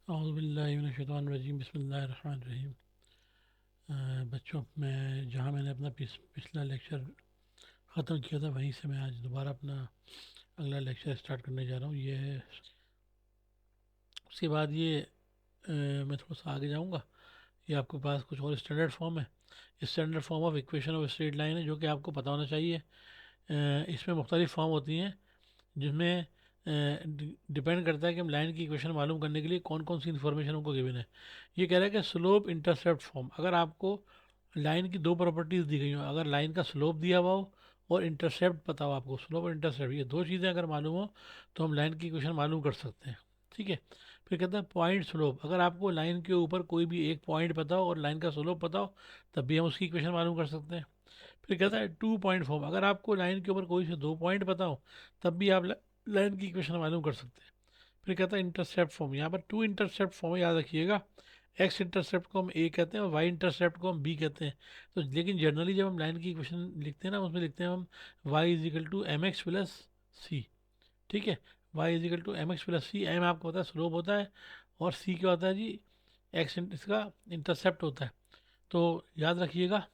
औज़ुबिल्लाहिमिनश्शैतानिर्रजीम बिस्मिल्लाहिर्रहमानिर्रहीम। बच्चों, मैं जहाँ मैंने अपना पिछला लेक्चर ख़त्म किया था वहीं से मैं आज दोबारा अपना अगला लेक्चर स्टार्ट करने जा रहा हूँ। ये है उसके बाद ये मैं थोड़ा सा आगे जाऊँगा। ये आपके पास कुछ और स्टैंडर्ड फॉर्म है। Standard form of equation of straight line है जो कि आपको पता होना चाहिए। इसमें मुख्तलिफ फॉर्म होती हैं जिसमें डिपेंड करता है कि हम लाइन की इक्वेशन मालूम करने के लिए कौन कौन सी इन्फॉर्मेशन हमको गिवन है। ये कह रहा है कि स्लोप इंटरसेप्ट फॉर्म, अगर आपको लाइन की दो प्रॉपर्टीज़ दी गई हो, अगर लाइन का स्लोप दिया हुआ हो और इंटरसेप्ट पता हो, आपको स्लोप और इंटरसेप्ट ये दो चीज़ें अगर मालूम हो तो हम लाइन की इक्वेशन मालूम कर सकते हैं। ठीक है। फिर कहता है पॉइंट स्लोप, अगर आपको लाइन के ऊपर कोई भी एक पॉइंट पता हो और लाइन का स्लोप पता हो तब भी हम उसकी इक्वेशन मालूम कर सकते हैं। फिर कहता है टू पॉइंट फॉर्म, अगर आपको लाइन के ऊपर कोई से दो पॉइंट पता हो तब भी आप लाइन की इक्वेशन मालूम कर सकते हैं। फिर कहता है इंटरसेप्ट फॉर्म, यहाँ पर टू इंटरसेप्ट फॉर्म याद रखिएगा। एक्स इंटरसेप्ट को हम ए कहते हैं और वाई इंटरसेप्ट को हम बी कहते हैं। तो लेकिन जनरली जब हम लाइन की इक्वेशन लिखते हैं ना उसमें लिखते हैं हम Y is equal to M x plus C. ठीक है। Y is equal to M x plus C, M आपको पता है स्लोप होता है और सी क्या होता है जी, एक्स इसका इंटरसेप्ट होता है। तो याद रखिएगा,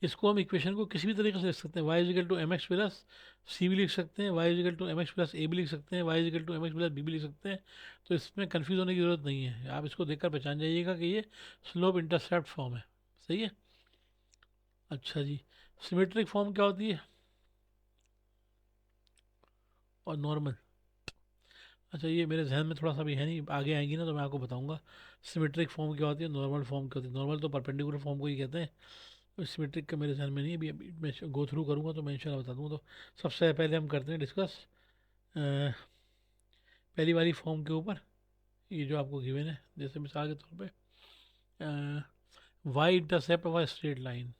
इसको हम इक्वेशन को किसी भी तरीके से लिख सकते हैं। Y is equal to M x plus C भी लिख सकते हैं, Y is equal to M x plus A भी लिख सकते हैं, Y is equal to M x plus B भी लिख सकते हैं। तो इसमें कन्फ्यूज़ होने की ज़रूरत नहीं है, आप इसको देखकर पहचान जाइएगा कि ये स्लोप इंटरसेप्ट फॉर्म है। सही है। अच्छा जी, सिमेट्रिक फॉर्म क्या होती है और नॉर्मल? अच्छा, ये मेरे जहन में थोड़ा सा भी है नहीं, आगे आएंगी ना तो मैं आपको बताऊंगा। सिमेट्रिक फॉर्म क्या होती है, नॉर्मल फॉर्म क्या होती है। नॉर्मल तो परपेंडिकुलर फॉर्म को ही कहते हैं। सिमेट्रिक का मेरे जहन में नहीं है, अभी अभी मैं गो थ्रू करूँगा तो मैं इंशाल्लाह बता दूँगा। तो सबसे पहले हम करते हैं डिस्कस पहली वाली फॉर्म के ऊपर। ये जो आपको गिवन है, जैसे मिसाल के तौर पे y intercept of straight line.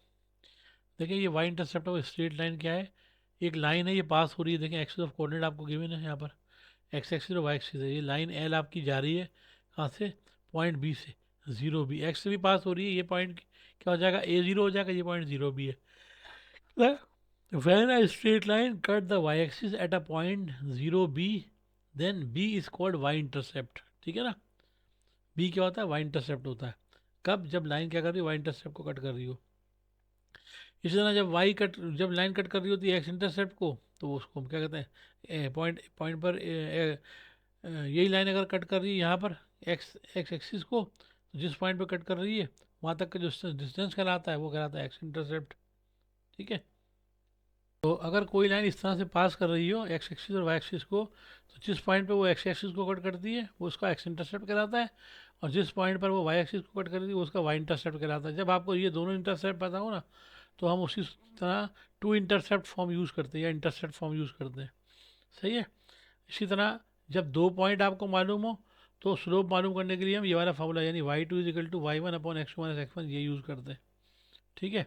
देखिए ये y intercept of straight line क्या है, एक लाइन है ये पास हो रही है। देखिए एक्सिस ऑफ कोऑर्डिनेट आपको गिवन है यहाँ पर, एक्स एक्सिस और वाई एक्सिस है। ये लाइन एल आपकी जा रही है कहाँ से, पॉइंट बी से, जीरो बी, एक्स से भी पास हो रही है। ये पॉइंट क्या हो जाएगा, ए जीरो हो जाएगा, ये पॉइंट जीरो बी है। When a straight line cut the y-axis at a point 0b, then b is called y-intercept। ठीक है ना। b क्या होता है, y-intercept होता है। कब, जब लाइन क्या कर रही है, y-intercept को कट कर रही हो। इसी तरह जब लाइन कट कर रही होती है x-intercept को, तो उसको हम क्या कहते हैं, पॉइंट पॉइंट पर यही लाइन अगर कट कर रही है यहाँ पर एक्स एक्सिस को, तो जिस पॉइंट पर कट कर रही है वहाँ तक का जो डिस्टेंस कहलाता है वो कहलाता है x-intercept। ठीक है। तो अगर कोई लाइन इस तरह से पास कर रही हो एक्स एक्सिस और वाई एक्सिस को, तो जिस पॉइंट पे वो एक्स एक्सिस को कट करती है वो उसका एक्स इंटरसेप्ट कहलाता है, और जिस पॉइंट पर वो वाई एक्सिस को कट करती है वो उसका वाई इंटरसेप्ट कहलाता है। जब आपको ये दोनों इंटरसेप्ट पता हो ना, तो हम उसी तरह टू इंटरसेप्ट फॉर्म यूज़ करते हैं या इंटरसेप्ट फॉर्म यूज़ करते हैं। सही है। इसी तरह जब दो पॉइंट आपको मालूम हो तो स्लोप मालूम करने के लिए हम ये वाला फार्मूला यानी y two equal to y one upon x two minus x one ये यूज़ करते हैं। ठीक है।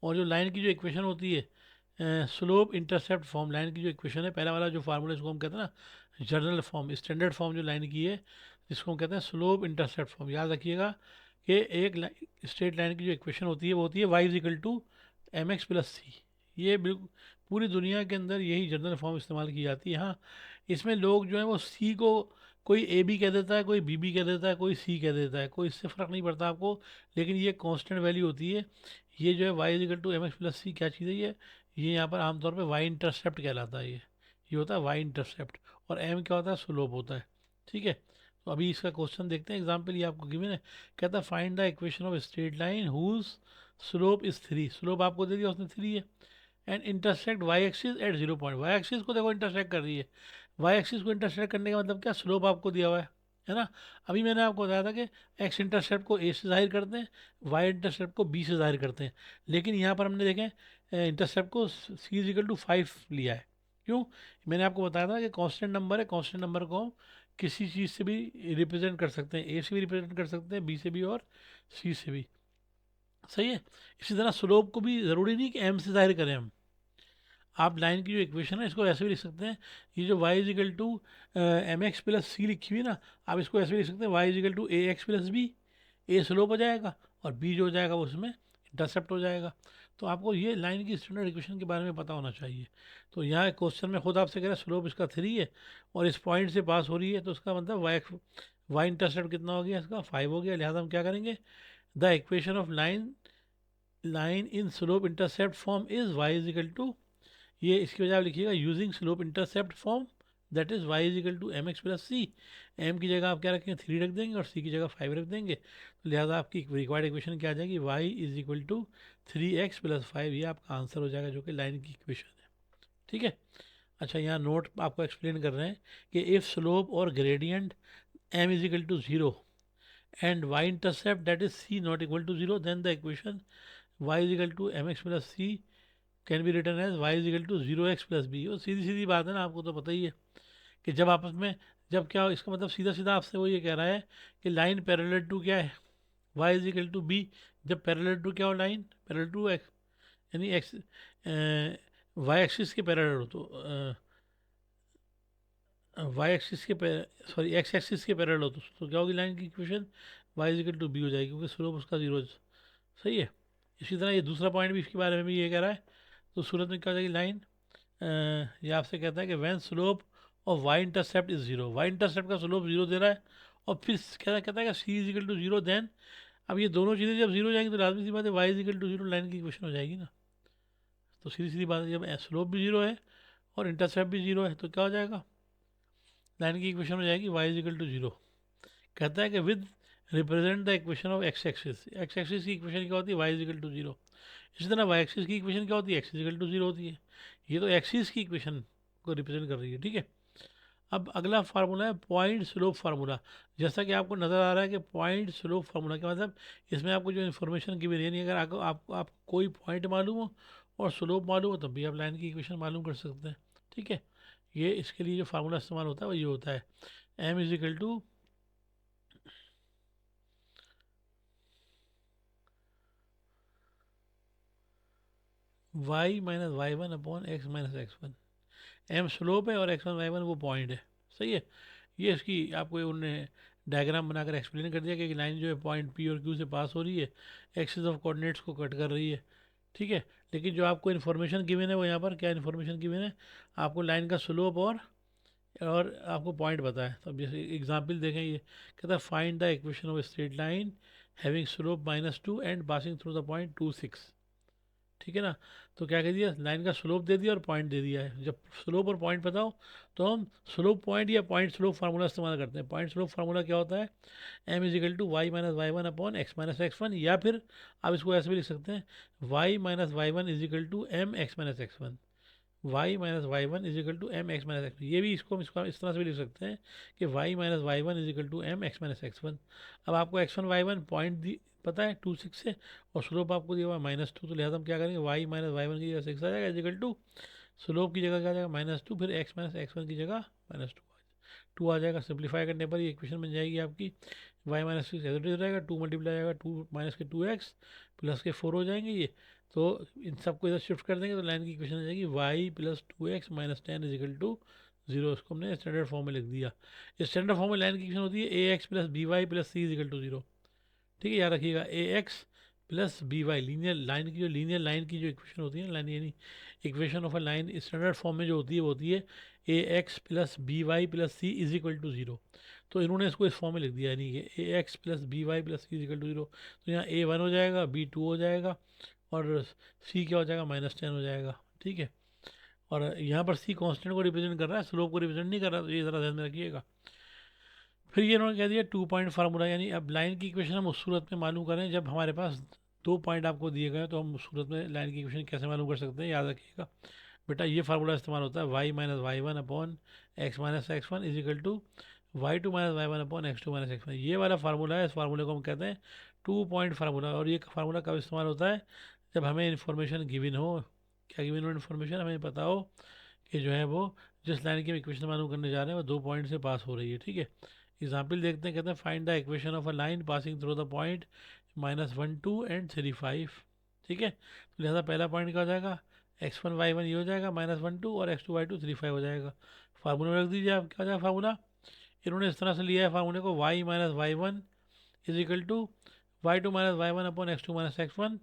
और जो लाइन की जो इक्वेशन होती है स्लोप इंटरसेप्ट फॉर्म, लाइन की जो इक्वेशन है, पहला वाला जो फार्मूला इसको हम कहते हैं ना जनरल फॉर्म, स्टैंडर्ड फॉर्म जो लाइन की है जिसको हम कहते हैं स्लोप इंटरसेप्ट फॉर्म। याद रखिएगा कि एक स्ट्रेट लाइन की जो इक्वेशन होती है वो होती है Y is equal to M x plus C. ये बिल्कुल पूरी दुनिया के अंदर यही जनरल फॉर्म इस्तेमाल की जाती है। हाँ, इसमें लोग जो है वो सी को कोई ए बी कह देता है, कोई बी बी कह देता है, कोई सी कह देता है, कोई इससे फ़र्क नहीं पड़ता आपको। लेकिन ये कांस्टेंट वैल्यू होती है। ये जो है Y is equal to M x plus C क्या चीज़ है ये यहाँ पर आमतौर पे वाई इंटरसेप्ट कहलाता है। ये होता है वाई इंटरसेप्ट। और एम क्या होता है, स्लोप होता है। ठीक है। तो अभी इसका क्वेश्चन देखते हैं, एग्जाम्पल ये आपको गिवन है। कहता है find the equation of straight line whose slope is three, slope आपको दे दिया उसने थ्री है, and intersect y axis at zero point, y axis को देखो इंटरसेक्ट कर रही है। वाई एक्सिस को इंटरसेक्ट करने का मतलब क्या, स्लोप आपको दिया हुआ है ना। अभी मैंने आपको बताया था कि एक्स इंटरसेप्ट को ए से जाहिर करते हैं, वाई इंटरसेप्ट को बी से जाहिर करते हैं। लेकिन यहाँ पर हमने देखें इंटरसेप्ट को सी इज इक्वल टू फाइव लिया है। क्यों, मैंने आपको बताया था कि कांस्टेंट नंबर है, कांस्टेंट नंबर को हम किसी चीज़ से भी रिप्रेजेंट कर सकते हैं, ए से भी रिप्रेजेंट कर सकते हैं, बी से भी और सी से भी। सही है। इसी तरह स्लोप को भी ज़रूरी नहीं कि एम से जाहिर करें हम। आप लाइन की जो इक्वेशन है इसको ऐसे भी लिख सकते हैं, ये जो y is equal to M x plus c लिखी हुई है ना, आप इसको ऐसे भी लिख सकते हैं y is equal to a x plus b. A slope हो जाएगा और b जो हो जाएगा वो उसमें इंटरसेप्ट हो जाएगा। तो आपको ये लाइन की स्टैंडर्ड इक्वेशन के बारे में पता होना चाहिए। तो यहाँ क्वेश्चन में खुद आपसे कह रहा है स्लोप इसका 3 है और इस पॉइंट से पास हो रही है, तो उसका मतलब वाई इंटरसेप्ट कितना हो गया, इसका 5 हो गया। लिहाजा हम क्या करेंगे, the equation of line in slope intercept form is y is equal to, ये इसकी वजह आप लिखिएगा using slope intercept form, that is y is equal to M x plus C. M की जगह आप क्या रखेंगे, 3 रख देंगे और सी की जगह 5 रख देंगे। तो लिहाजा आपकी रिक्वायर्ड इक्वेशन क्या आ जाएगी, y is equal to 3x plus 5, ये आपका आंसर हो जाएगा जो कि लाइन की इक्वेशन है। ठीक है। अच्छा, यहाँ नोट आपको एक्सप्लेन कर रहे हैं कि इफ़ स्लोप और gradient m is equal to 0 and y intercept that is c not equal to 0, then the equation y is equal to M x plus c can be written as y is equal to 0x plus b. और सीधी सीधी बात है ना, आपको तो पता ही है कि जब आपस में, जब क्या इसका मतलब सीधा सीधा आपसे वो ये कह रहा है कि लाइन पैरेलल टू क्या है, Y is equal to b. जब पैरेलल टू क्या हो, लाइन पैरेलल टू एक्स, यानी एक्स वाई एक्सिस के पैरेलल हो, तो वाई एक्सिस के सॉरी एक्स एक्सिस के पैरेलल हो, तो क्या होगी लाइन की equation, y is equal to b हो जाएगी, क्योंकि स्लोप उसका 0 सही है। इसी तरह ये दूसरा पॉइंट भी इसके बारे में भी ये कह रहा है, तो सूरत में क्या हो जाएगी लाइन, ये आपसे कहता है कि वैन स्लोप और y intercept is 0, y intercept का स्लोप 0 दे रहा है और फिर कहता है कि c is equal to 0, then अब ये दोनों चीज़ें जब 0 जाएंगी तो लाजमी सी बात है Y is equal to 0 line की इक्वेशन हो जाएगी ना। तो सीधी सीधी बात है, जब स्लोप भी 0 है और इंटरसेप्ट भी 0 है तो क्या हो जाएगा, लाइन की इक्वेशन हो जाएगी वाई इज इक्वल टू 0। कहता है कि with represent the equation of x axis, x axis की इक्वेशन क्या होती है, वाई इज इक्वल टू 0। इसी तरह वाई एक्सिस की इक्वेशन क्या होती है, एक्स इज इक्वल टू 0 होती है। ये तो एक्सिस की इक्वेशन को रिप्रेजेंट कर रही है। ठीक है। अब अगला फार्मूला है पॉइंट स्लोप फार्मूला। जैसा कि आपको नज़र आ रहा है कि पॉइंट स्लोप फार्मूला का मतलब, इसमें आपको जो इन्फॉर्मेशन की भी नहीं, अगर आप कोई पॉइंट मालूम हो और स्लोप मालूम हो तब भी आप लाइन की इक्वेशन मालूम कर सकते हैं। ठीक है। ये इसके लिए जो फार्मूला इस्तेमाल होता है वो ये होता है, m is equal to y minus y one upon x minus x one. M slope है और एक्स वन वाई वन वो पॉइंट है। सही है। ये इसकी आपको उन्होंने डायग्राम बनाकर एक्सप्लेन कर दिया कि लाइन जो है पॉइंट पी और क्यू से पास हो रही है, एक्सिस ऑफ कोऑर्डिनेट्स को कट कर रही है। ठीक है। लेकिन जो आपको इन्फॉर्मेशन गिवन है वो यहाँ पर क्या इन्फॉर्मेशन गिवन है, आपको लाइन का स्लोप और आपको पॉइंट बताया। तो अब जैसे एग्जाम्पल देखें, ये कहता है find the equation of straight line having slope -2 and passing through the point 2 6। ठीक है ना। तो क्या कह दिया, लाइन का स्लोप दे दिया और पॉइंट दे दिया है। जब स्लोप और पॉइंट बताओ तो हम स्लोप पॉइंट या पॉइंट स्लोप फार्मूला इस्तेमाल करते हैं। पॉइंट स्लोप फार्मूला क्या होता है, m is equal to y minus y one upon x minus x one, या फिर आप इसको ऐसे भी लिख सकते हैं, y minus y one is equal to M x minus x one, y minus y one is equal to M x minus x. ये भी इसको हम इसको इस तरह से भी लिख सकते हैं कि y minus y one is equal to M x minus x one. अब आपको x one y one point दी पता है 2 6 से, और स्लोप आपको दिया हुआ -2, तो लिहाजा हम क्या करेंगे, वाई माइनस वाई वन की जगह 6 आ जाएगा इज इक्वल टू, स्लोप की जगह क्या आ जाएगा -2, फिर एक्स माइनस एक्स वन की जगह -2 आ जाएगा। सिंप्लीफाई करने पर ये इक्वेशन बन जाएगी आपकी, y minus 6 as it is रहेगा, 2 मल्टीप्लाई आएगा 2 माइनस के 2x प्लस के 4 हो जाएंगे ये। तो इन सबको इधर शिफ्ट कर देंगे तो लाइन की इक्वेशन आ जाएगी y plus 2x minus 10 is equal to 0। इसको हमने स्टैंडर्ड फॉर्म में लिख दिया। इस स्टैंडर्ड फॉर्म में लाइन की इक्वेशन होती है a x plus b y plus c is equal to 0। ठीक है, याद रखिएगा, a x plus b y, linear line की जो लीनियर लाइन की जो इक्वेशन होती है ना, लाइन यानी equation of a line standard form में जो होती है वो होती है a x plus b y plus c is equal to 0। तो इन्होंने इसको इस फॉर्म में लिख दिया, यानी कि a x plus b y plus c is equal to 0। तो यहाँ ए वन हो जाएगा, बी टू हो जाएगा और सी क्या हो जाएगा, -10 हो जाएगा। ठीक है। और यहाँ पर सी कांस्टेंट को रिप्रेजेंट कर रहा है, स्लोप को रिप्रेजेंट नहीं कर रहा, तो ये ज़रा ध्यान में रखिएगा। फिर ये इन्होंने कह दिया 2 पॉइंट फार्मूला, यानी अब लाइन की इक्वेशन हम उस सूरत में मालूम करें जब हमारे पास 2 पॉइंट आपको दिए गए, तो हम उस सूरत में लाइन की इक्वेशन कैसे मालूम कर सकते हैं, याद रखिएगा बेटा। ये फार्मूला इस्तेमाल होता है y minus y one upon x minus x one is equal to y two minus y one upon x two minus x one. ये वाला फार्मूला है, इस फार्मूले को हम कहते हैं 2 पॉइंट फार्मूला। और ये फार्मूला कब इस्तेमाल होता है, जब हमें इन्फॉर्मेशन गिवन हो, क्या गिवन हो, इन्फॉर्मेशन हमें पता हो कि जो है वो जिस लाइन की हम इक्वेशन मालूम करने जा रहे हैं वो 2 पॉइंट से पास हो रही है। ठीक है। एग्जाम्पल देखते हैं, कहते हैं find the equation of a line passing through the point -1 2 and 3 5। ठीक है। तो लिहाजा पहला पॉइंट क्या हो जाएगा, एक्स वन वाई वन ये हो जाएगा -1 2 और एक्स टू वाई टू 3 5 हो जाएगा। फार्मूला में रख दीजिए आप, क्या हो जाएगा फार्मूला, इन्होंने इस तरह से लिया है फार्मूले को, y minus y one is equal to y two minus y one upon x two minus x one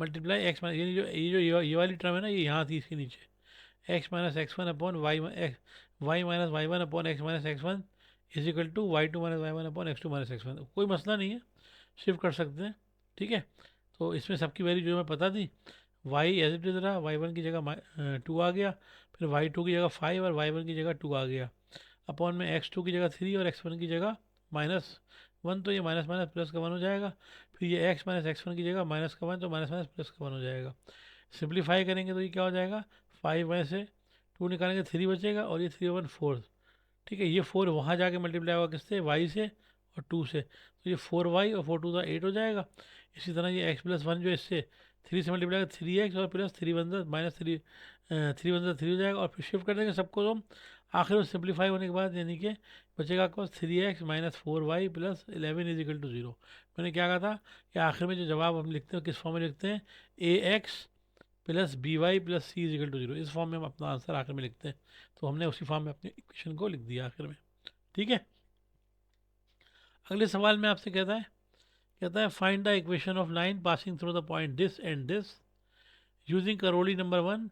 multiply x minus, ये वाली टर्म है ना, ये यहाँ थी इसके नीचे, x minus x one upon y, y minus y one upon x minus x one is equal to y two minus y one upon x two minus x one. कोई मसला नहीं है, शिफ्ट कर सकते हैं, ठीक है। तो इसमें सबकी वैल्यू जो हमें पता थी, वाई एज इट इज रहा, वाई वन की जगह टू आ गया, फिर वाई टू की जगह फाइव और वाई वन की जगह टू आ गया, अपॉन में एक्स टू की जगह थ्री और एक्स वन की जगह माइनस वन, तो ये माइनस माइनस प्लस का वन हो जाएगा। फिर ये एक्स माइनस एक्स वन की जगह माइनस का वन, तो माइनस माइनस प्लस का वन हो जाएगा। सिंप्लीफाई करेंगे तो ये क्या हो जाएगा, फाइव में से टू निकालेंगे थ्री बचेगा, और ये थ्री वन फोर, ठीक है। ये फोर वहाँ जाके मल्टीप्लाई होगा किससे, वाई से और टू से, तो ये फोर वाई और फोर टू का एट हो जाएगा। इसी तरह ये एक्स प्लस वन जो इससे थ्री से मल्टीप्लाई होगा थ्री एक्स और plus three one minus three, three one three हो जाएगा, और फिर शिफ्ट कर देंगे सबको तो आखिर में सिंप्लीफाई होने के बाद, यानी कि बचेगा आपको three x minus four y plus eleven is equal to zero. मैंने क्या कहा था कि आखिर में जो जवाब हम लिखते हैं किस फॉर्म में लिखते हैं, a x plus b y plus c is equal to zero, इस फॉर्म में हम अपना आंसर आखिर में लिखते हैं। तो हमने उसी फॉर्म में अपने इक्वेशन को लिख दिया आखिर में, ठीक है। अगले सवाल में आपसे कहता है find the equation of line passing through the point this and this using corollary number one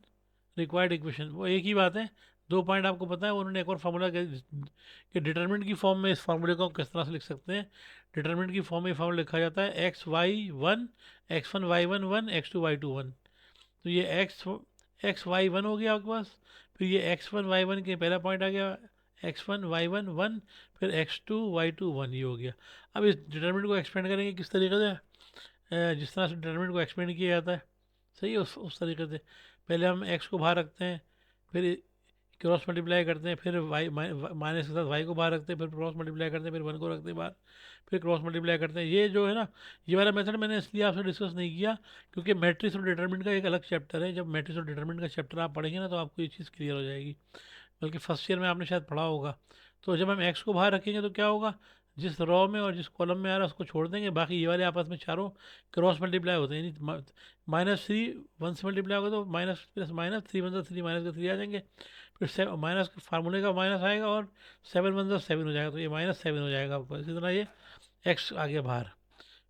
required equation. वो एक ही बात है, दो पॉइंट आपको पता है, उन्होंने एक और फार्मूला कि डिटर्मिनेंट की फॉर्म में इस फार्मूले को किस तरह से लिख सकते हैं। डिटर्मिनेंट की फॉर्म में फार्मूला लिखा जाता है x y one, x one y one one, x two y two one. तो ये एक्स वाई वन हो गया आपके पास, फिर ये एक्स वन वाई वन के पहला पॉइंट आ गया, x one y one one, फिर x two y two one, ये हो गया। अब इस डिटर्मिनेंट को एक्सपेंड करेंगे किस तरीके से, जिस तरह से डिटर्मिनेंट को एक्सपेंड किया जाता है, सही है, उस तरीके से। पहले हम एक्स को बाहर रखते हैं, फिर क्रॉस मल्टीप्लाई करते हैं, फिर वाई माइनस के साथ वाई को बाहर रखते हैं, फिर क्रॉस मल्टीप्लाई करते हैं, फिर वन को रखते हैं बाहर, फिर क्रॉस मल्टीप्लाई करते हैं। ये जो है ना, ये वाला मेथड मैंने इसलिए आपसे डिस्कस नहीं किया क्योंकि मैट्रिक्स और डिटर्मिनेंट का एक अलग चैप्टर है। जब मैट्रिक्स और डिटर्मिनेंट का चैप्टर आप पढ़ेंगे ना, तो आपको ये चीज़ क्लियर हो जाएगी, बल्कि फर्स्ट ईयर में आपने शायद पढ़ा होगा। तो जब हम एक्स को बाहर रखेंगे तो क्या होगा, जिस रो में और जिस कॉलम में आ रहा है उसको छोड़ देंगे, बाकी ये वाले आपस में चारों क्रॉस मल्टीप्लाई होते हैं, यानी माइनस थ्री वन से मल्टीप्लाई होगा तो minus plus minus, three one three minus का थ्री आ जाएंगे, फिर माइनस के फार्मूले का माइनस आएगा, और सेवन वन सेवन हो जाएगा, तो ये माइनस सेवन हो जाएगा आपको। इसी तरह ये एक्स आ गया बाहर,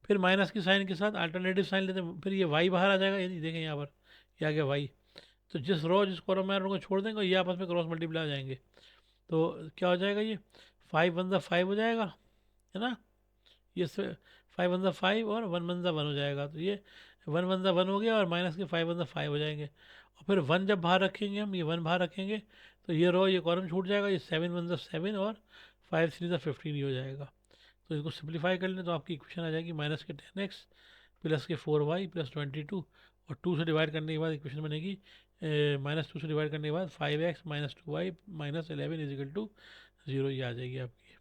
फिर माइनस की साइन के साथ अल्टरनेटिव साइन लेते हैं, फिर ये वाई बाहर आ जाएगा, ये नहीं देखें यहाँ पर, ये आ गया वाई। तो जिस रो जिस कॉलम में उनको छोड़ देंगे, ये आपस में क्रॉस मल्टीप्लाई हो जाएंगे, तो क्या हो जाएगा, ये फाइव वन ज़ा फाइव हो जाएगा, है ना। ये फाइव वन ज़ा फाइव और वन वन ज़ा वन हो जाएगा, तो ये वन वन ज़ा वन हो गया, और माइनस के फाइव वन ज़ा फाइव हो जाएंगे, और फिर वन जब बाहर रखेंगे हम, ये वन बाहर रखेंगे, तो ये रो ये कॉलम छूट जाएगा, ये सेवन वन ज़ा सेवन और फाइव थ्री ज़ा फिफ्टीन ही हो जाएगा। तो इसको सिंप्लीफाई कर लें तो आपकी इक्वेशन आ जाएगी माइनस के टेन एक्स प्लस के four y plus twenty two, और टू से डिवाइड करने के बाद इक्वेशन बनेगी माइनस टू से डिवाइड करने के बाद five x minus two y minus eleven equal to zero, ये आ जाएगी आपकी।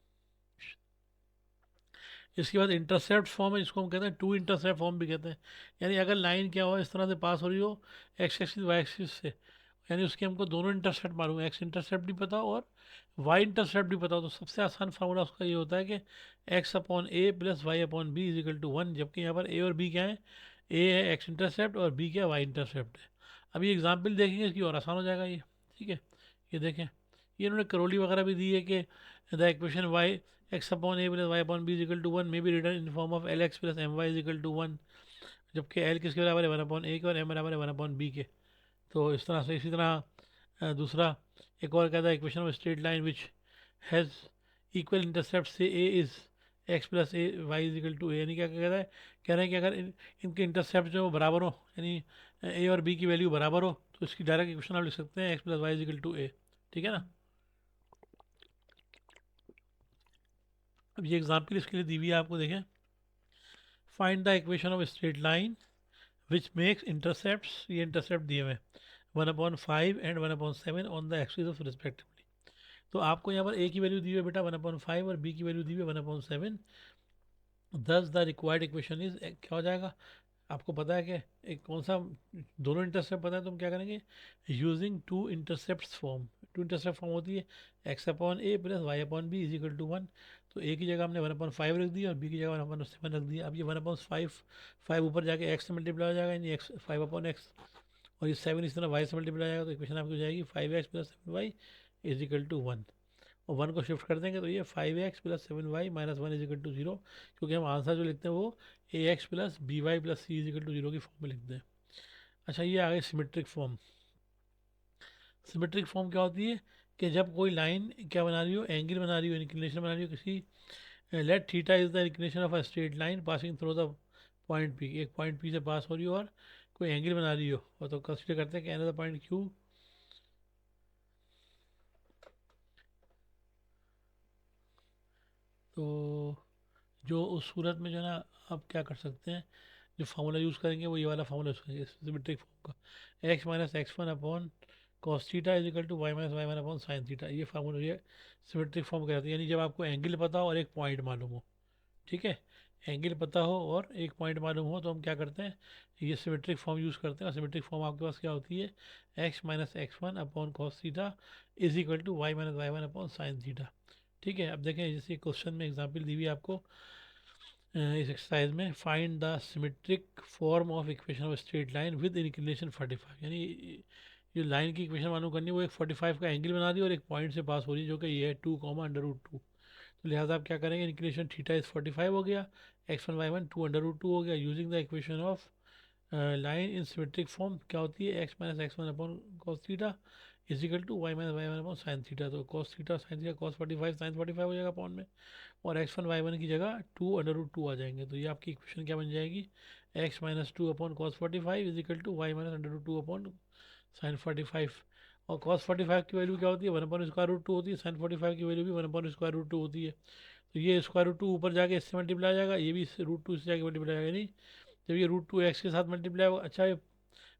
इसके बाद इंटरसेप्ट फॉर्म है, जिसको हम कहते हैं टू इंटरसेप्ट फॉर्म भी कहते हैं, यानी अगर लाइन क्या हो इस तरह से पास हो रही हो एक्स एक्सिस वाई एक्सिस से, यानी उसके हमको दोनों इंटरसेप्ट मालूम है, एक्स इंटरसेप्ट भी पता हो और वाई इंटरसेप्ट भी पता हो, तो सबसे आसान फार्मूला उसका ये होता है कि x upon a plus y upon b is equal to one, जबकि यहाँ पर ए और बी क्या है, ए है एक्स इंटरसेप्ट और बी क्या है, वाई इंटरसेप्ट है। अब ये एग्जाम्पल देखेंगे इसकी और आसान हो जाएगा ये, ठीक है। ये देखें, ये इन्होंने करोली वगैरह भी दी है कि the equation y x upon a plus y upon b is equal to one may be written in form of l x plus m y is equal to one, जबकि एल किसके बराबर है, वन अपॉन ए के, और M बराबर है one upon B के। तो इस तरह से, इसी तरह दूसरा एक और कहता है equation of straight line which has equal intercept से a is x plus a y is equal to a, यानी क्या कहता है, कह रहे हैं कि अगर इनके इंटरसेप्ट जो बराबर हो, यानी ए और बी की वैल्यू बराबर हो, तो इसकी डायरेक्ट इक्वेशन आप लिख सकते हैं x plus y is equal to a, ठीक है ना। अब ये एग्जाम्पल इसके लिए दी हुई है आपको, देखें, find the equation of straight line which makes intercept, ये इंटरसेप्ट दिए हुए one upon five and one upon seven on the axis of respectively. तो आपको यहाँ पर ए की वैल्यू दी हुई है बेटा वन अपॉन फाइव, और बी की वैल्यू दी हुई है वन अपॉन सेवन, दस द रिक्वायर्ड इक्वेशन इज, क्या हो जाएगा, आपको पता है कि एक कौन सा, दोनों इंटरसेप्ट पता है, तो हम क्या करेंगे, using two intercept form. Two intercept form होती है x upon a plus y upon b is equal to one, तो ए की जगह हमने वन अपॉन फाइव रख दिया और बी की जगह वन अपॉन सेवन रख दिया। अब ये वन अपॉन फाइव, फाइव ऊपर जाके एक्स से मल्टीप्लाई हो जाएगा, यानी एक्स फाइव अपॉन एक्स, और ये सेवन इस तरह वाई से मल्टीप्लाई हो जाएगा, तो इक्वेशन आपकी हो जाएगी five x plus seven y is equal to one. और 1 को शिफ्ट कर देंगे तो ये 5x plus 7y minus 1 is equal to 0, क्योंकि हम आंसर जो लिखते हैं वो ax plus by plus c is equal to 0 की फॉर्म में लिखते हैं। अच्छा, ये आ गई सिमेट्रिक फॉर्म। सिमेट्रिक फॉर्म क्या होती है कि जब कोई लाइन क्या बना रही हो, एंगल बना रही हो, इंक्लिनेशन बना रही हो किसी, let theta is the inclination of a straight line passing through the point P, एक पॉइंट पी से पास हो रही हो और कोई एंगल बना रही हो, और तो कंसिडर करते हैं कि अनदर पॉइंट क्यू। तो जो उस सूरत में जो है ना, आप क्या कर सकते हैं, जो फार्मूला यूज़ करेंगे वो ये वाला फार्मूला यूज़ करेंगे सिमेट्रिक फॉर्म का, x minus x one upon cos theta is equal to y minus y one upon sine theta, ये फार्मूला ये सिमेट्रिक फॉर्म कहते हैं। यानी जब आपको एंगल पता हो और एक पॉइंट मालूम हो, ठीक है, एंगल पता हो और एक पॉइंट मालूम हो, तो हम क्या करते हैं, ये सिमेट्रिक फॉर्म यूज़ करते हैं। और सिमेट्रिक फॉर्म आपके पास क्या होती है, x minus x one upon cos theta is equal to y minus y one upon sine theta. ठीक है, अब देखें जैसे क्वेश्चन में एग्जांपल दी हुई है आपको, इस एक्सरसाइज में find the symmetric form of equation of straight line with inclination 45, यानी जो लाइन की इक्वेशन मालूम करनी है वो एक 45 का एंगल बना रही है और एक पॉइंट से पास हो रही है जो कि ये है 2 अंडर रूट 2। तो लिहाजा आप क्या करेंगे, इंक्लिनेशन थीटा इज 45 हो गया, x one y one 2 under root 2 हो गया, using the equation of line in symmetric form क्या होती है, x minus x one upon cos theta is equal to y minus y one upon sine theta. तो cos theta sine theta cos 45 sine 45 हो जाएगा upon में, और x one y one की जगह 2 अंडर रूट 2 आ जाएंगे। तो ये आपकी इक्वेशन क्या बन जाएगी, x minus 2 upon cos 45 is equal to y minus under root 2 upon sine 45। और कॉस 45 की वैल्यू क्या होती है, 1/√2 होती है, साइन 45 की वैल्यू भी 1/√2 होती है। तो ये स्क्वायर रूट 2 ऊपर जाके इससे मल्टीप्लाई आ जाएगा, ये भी √2 इससे जाके मल्टीप्लाई आएगा, नहीं जब ये √2 एक्स के साथ मल्टीप्लाई होगा, अच्छा ये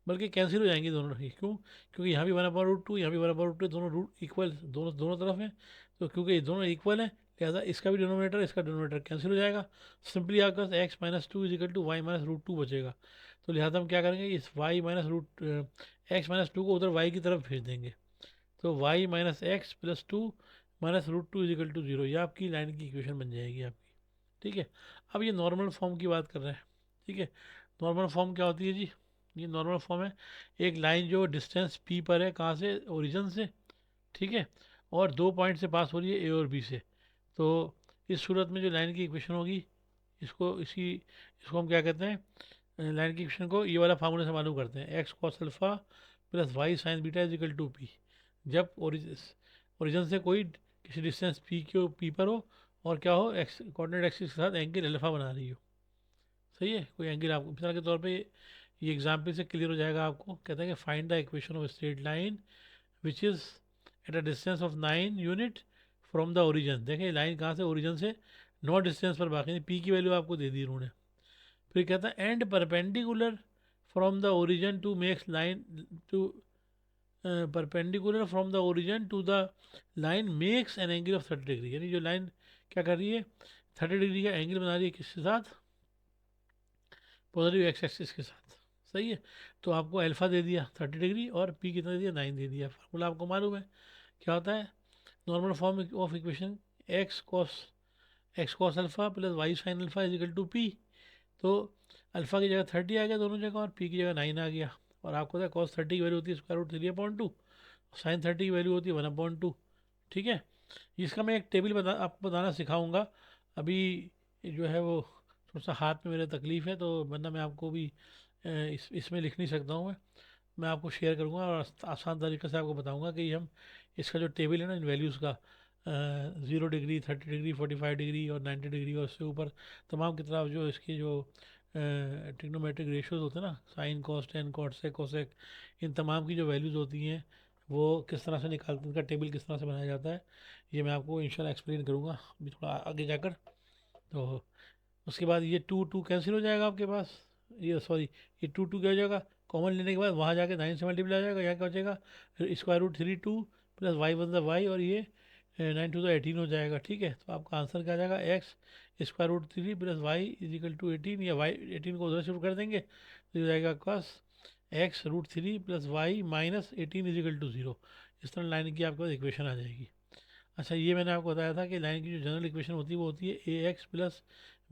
बल्कि कैंसिल हो जाएंगी दोनों ही, क्यों, क्योंकि यहाँ भी 1/√2 यहाँ भी 1/√2, दोनों रूट इक्वल, दोनों दोनों तरफ हैं। तो क्योंकि ये दोनों इक्वल हैं, लिहाजा इसका भी डिनोमिनेटर इसका डिनोमिनेटर कैंसिल हो जाएगा। सिंपली आपके पास x minus two is equal to y minus root two बचेगा। तो लिहाजा हम क्या करेंगे, इस y minus root x minus two को उधर वाई की तरफ भेज देंगे। तो y minus x plus two minus root two is equal to zero, ये आपकी लाइन की इक्वेशन बन जाएगी आपकी। ठीक है, अब ये नॉर्मल फॉर्म की बात कर रहे हैं। ठीक है, नॉर्मल फॉर्म क्या होती है जी, ये नॉर्मल फॉर्म है एक लाइन जो डिस्टेंस पी पर है, कहाँ से, ओरिजिन से, ठीक है, और दो पॉइंट से पास हो रही है ए और बी से। तो इस सूरत में जो लाइन की इक्वेशन होगी, इसको हम क्या कहते हैं, लाइन की इक्वेशन को ये वाला फार्मूले से मालूम करते हैं, x cos alpha plus y sine beta is equal to p. जब ओरिजिन से कोई किसी डिस्टेंस पी पर हो और क्या हो, एक्स कोऑर्डिनेट एक्सिस के साथ एंगल अल्फा बना रही हो, सही है, कोई एंगल आपको मिसाल के तौर पे ये एग्जाम्पल से क्लियर हो जाएगा आपको। कहते हैं कि find the equation of straight line which is at a distance of 9 unit from the origin. देखें लाइन कहाँ से, ओरिजिन से 9 डिस्टेंस पर, बाकी पी की वैल्यू आपको दे दी उन्होंने। फिर कहता है and perpendicular from the origin to makes line to perpendicular from the origin to the line makes an angle of 30 degree, यानी जो लाइन क्या कर रही है, 30 डिग्री का एंगल बना रही है किसके साथ, पॉजिटिव एक्स एक्सिस के साथ, सही है। तो आपको अल्फा दे दिया 30 डिग्री और पी कितना दे दिया, 9 दे दिया। फार्मूला आपको मालूम है क्या होता है, normal form of equation x cos alpha plus y sine alpha is equal to p. तो अल्फा की जगह 30 आ गया दोनों जगह, और पी की जगह 9 आ गया। और आपको पता है कॉस 30 की वैल्यू होती है √3/2, साइन 30 की वैल्यू होती है 1/2। ठीक है, इसका मैं एक टेबल आपको बताना सिखाऊंगा। अभी जो है वो थोड़ा सा हाथ में मेरे तकलीफ़ है, तो वरना मैं आपको भी इसमें लिख नहीं सकता हूँ मैं आपको शेयर करूँगा और आसान तरीके से आपको बताऊँगा कि हम इसका जो टेबल है ना इन वैल्यूज़ का, 0 डिग्री 30 डिग्री 45 डिग्री और 90 डिग्री और उससे ऊपर तमाम की तरफ जो इसकी जो ट्रिग्नोमेट्रिक रेशियोज होते हैं ना, साइन कॉस टेन कॉट से कोसेक, इन तमाम की जो वैल्यूज़ होती हैं वो किस तरह से निकालते हैं, उनका टेबल किस तरह से बनाया जाता है, ये मैं आपको इंशाल्लाह एक्सप्लेन करूँगा अभी थोड़ा आगे जाकर। तो उसके बाद ये टू टू कैंसिल हो जाएगा आपके पास, ये सॉरी, ये टू टू क्या हो जाएगा, कॉमन लेने के बाद वहाँ जाके 9 से मल्टीप्लाई हो जाएगा, यहाँ क्या हो जाएगा, √3 2 plus y one the y, और ये 9 2 18 हो जाएगा। ठीक है, तो आपका आंसर क्या आ जाएगा, x√3 plus y is equal to 18, या वाई 18 को उधर शिफ्ट कर देंगे तो ये हो जाएगा cos x√3 plus y minus 18 is equal to 0। इस तरह लाइन की आपके पास इक्वेशन आ जाएगी। अच्छा, ये मैंने आपको बताया था कि लाइन की जो जनरल इक्वेशन होती है वो होती है a x plus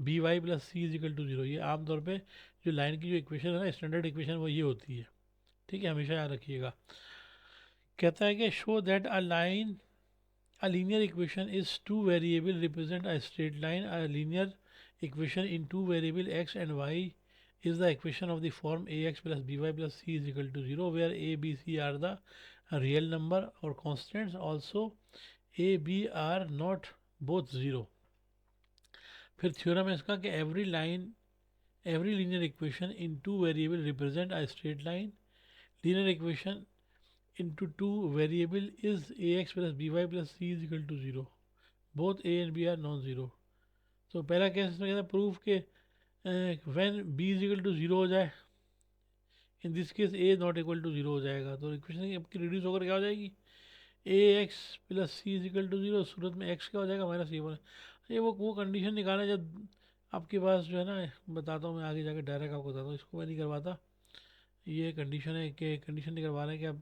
b y plus c is equal to 0। ये आमतौर पे जो लाइन की जो इक्वेशन है ना, स्टैंडर्ड इक्वेशन, वो ये होती है। ठीक है, हमेशा याद रखिएगा। कहता है कि show that a line A linear equation is two variable represent a straight line. A linear equation in two variable x and y is the equation of the form ax plus by plus c is equal to 0, where a, b, c are the real number or constants. Also a, b are not both 0. फिर theorem है इसका कि every linear equation in two variable represent a straight line. Linear equation into two variable is ax plus by plus c is equal to 0. Both a and b are non-zero. तो पहला case इसमें कहता है proof के when b is equal to 0 हो जाए, in this case a not equal to 0 हो जाएगा, तो इक्वेशन आपकी रिड्यूस होकर क्या हो जाएगी, a x plus c is equal to 0, सूरत में x क्या हो जाएगा माइनस ए वन। ये वो कंडीशन निकालना जब आपके पास जो है ना, बताता हूँ मैं आगे जाकर डायरेक्ट आपको बताता हूँ, इसको मैं नहीं करवाता। ये कंडीशन है कि कंडीशन नहीं करवा रहे हैं कि अब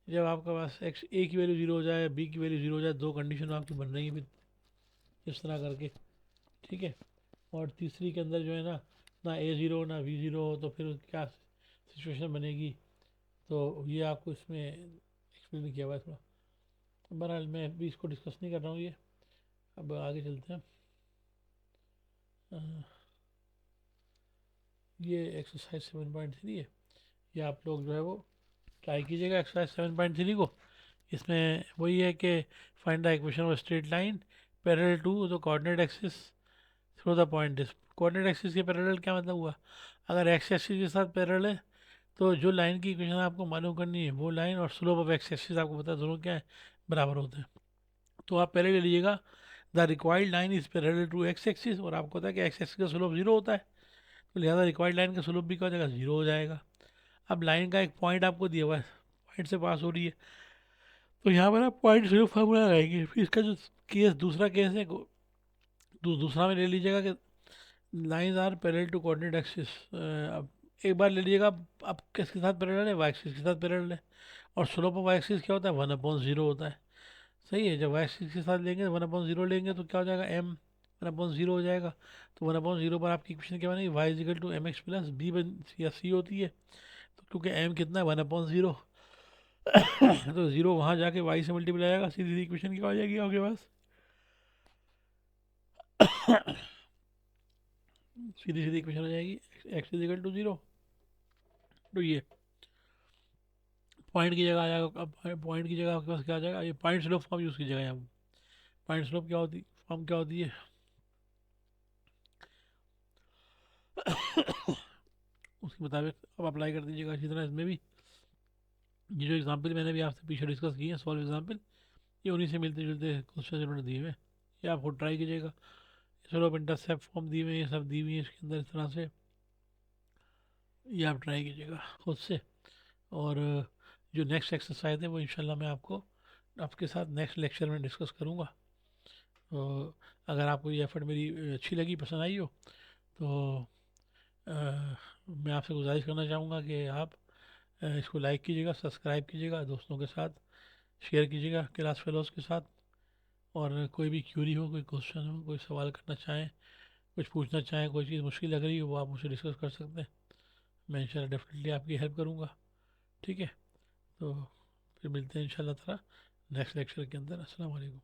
जब आपके पास एक्स ए की वैल्यू 0 हो जाए, बी की वैल्यू 0 हो जाए, दो कंडीशन आपकी बन रही है फिर इस तरह करके, ठीक है। और तीसरी के अंदर जो है ना ए ज़ीरो ना बी ज़ीरो हो, तो फिर क्या सिचुएशन बनेगी, तो ये आपको इसमें एक्सप्लेन किया हुआ है थोड़ा। बहरहाल मैं अभी इसको डिस्कस नहीं कर रहा हूँ ये, अब आगे चलते हैं। ये एक्सरसाइज 7.3 है, ये आप लोग जो है वो ट्राई कीजिएगा एक्सरसाइज 7.3 को। इसमें वही है कि find the equation of straight line parallel to the coordinate axis through the point this. Coordinate axis के पैरेलल क्या मतलब हुआ, अगर एक्स एक्सिस के साथ पैरेलल है तो जो लाइन की इक्वेशन आपको मालूम करनी है वो लाइन और स्लोप ऑफ एक्स एक्सिस आपको पता है दोनों क्या है, बराबर होते हैं। तो आप पहले ले लीजिएगा the required line is parallel to x axis, और आपको पता है कि एक्स एक्सिस का स्लोप 0 होता है, तो लिहाजा रिक्वायर्ड लाइन का स्लोप भी क्या हो जाएगा, 0 हो जाएगा। अब लाइन का एक पॉइंट आपको दिया हुआ है, पॉइंट से पास हो रही है, तो यहाँ पर आप पॉइंट जीरो फार्मूला लगाएंगे। फिर इसका जो केस दूसरा केस है दूसरा में ले लीजिएगा कि lines are parallel to coordinate axis. अब एक बार ले लीजिएगा, अब किसके साथ पैरेलल है, वाई एक्सिस के साथ पैरेलल है, और स्लोप ऑफ वाई एक्सिस क्या होता है, 1/0 होता है। सही है, जब वाई एक्सिस के साथ लेंगे 1/0 लेंगे तो क्या हो जाएगा, एम 1/0 हो जाएगा। तो 1/0 पर आपकी इक्वेशन क्या बनेगी, y is equal to M x plus b बन या सी होती है, तो क्योंकि एम कितना है 1/0 तो 0 वहाँ जाके वाई से मल्टीप्लाई आएगा, सीधी सीधी इक्वेशन क्या हो जाएगी आपके पास सीधी सीधी इक्वेशन हो जाएगी एक्स इजिकल टू 0। तो ये पॉइंट की जगह आ जाएगा, अब पॉइंट की जगह आपके पास क्या आ जाएगा, ये पॉइंट स्लोप फॉर्म यूज़ कीजिएगा यहाँ। पॉइंट स्लोप क्या होती फॉर्म क्या होती है उसके मुताबिक अब अप्लाई कर दीजिएगा। इसी तरह इसमें भी ये जो एग्जांपल मैंने भी आपसे पीछे डिस्कस किए हैं सॉल्व एग्जांपल, ये उन्हीं से मिलते जुलते क्वेश्चन इन्होंने दिए हुए हैं, ये आप खुद ट्राई कीजिएगा। स्लोप इंटरसेप्ट फॉर्म दी हुई है, ये सब दी हुई है इसके अंदर, इस तरह से ये आप ट्राई कीजिएगा खुद से। और जो नेक्स्ट एक्सरसाइज है वो इंशाल्लाह मैं आपको आपके साथ नेक्स्ट लेक्चर में डिस्कस करूँगा। तो अगर आपको ये एफर्ट मेरी अच्छी लगी, पसंद आई हो, तो मैं आपसे गुजारिश करना चाहूँगा कि आप इसको लाइक कीजिएगा, सब्सक्राइब कीजिएगा, दोस्तों के साथ शेयर कीजिएगा, क्लास फेलोज़ के साथ। और कोई भी क्यूरी हो, कोई क्वेश्चन हो, कोई सवाल करना चाहें, कुछ पूछना चाहें, कोई चीज़ मुश्किल लग रही हो, वो आप मुझसे डिस्कस कर सकते हैं। मैं इंशाल्लाह डेफिनेटली आपकी हेल्प करूँगा, ठीक है। तो फिर मिलते हैं इंशाल्लाह ताला नेक्स्ट लेक्चर के अंदर। अस्सलाम वालेकुम।